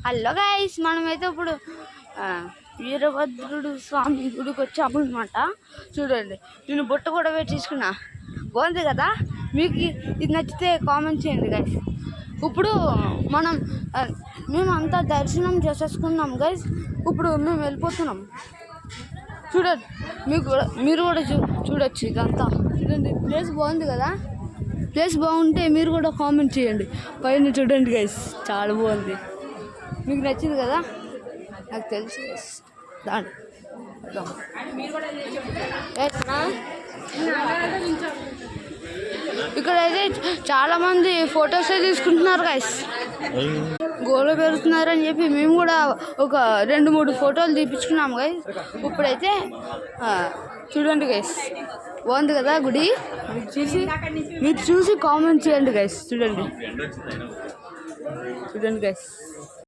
Hello guys, మనమైతే ఇప్పుడు వీరభద్రుడు స్వామి గుడికి వచ్చాము అనమాట. చూడండి, నేను బుట్ట కూడా పెట్టించుకున్నా. బాగుంది కదా? మీకు ఇది నచ్చితే కామెంట్ చేయండి గైస్. ఇప్పుడు మేము అంతా దర్శనం చేసేసుకున్నాం గైస్. ఇప్పుడు మేము వెళ్ళిపోతున్నాం. చూడండి, మీరు కూడా చూడొచ్చు. ఇదంతా చూడండి, ప్లేస్ బాగుంది కదా? ప్లేస్ బాగుంటే మీరు కూడా కామెంట్ చేయండి. పైన చూడండి గైస్, చాలా బాగుంది. మీకు నచ్చింది కదా? నాకు తెలుసు. దాంట్లో ఇక్కడైతే చాలా మంది ఫొటోస్ తీసుకుంటున్నారు గైస్. గోల పెరుగుతున్నారు అని చెప్పి మేము కూడా ఒక 2-3 ఫోటోలు తీపించుకున్నాము గైస్. ఇప్పుడైతే చూడండి గైస్, బాగుంది కదా గుడి? మీరు చూసి కామెంట్ చేయండి గైస్. చూడండి గైస్.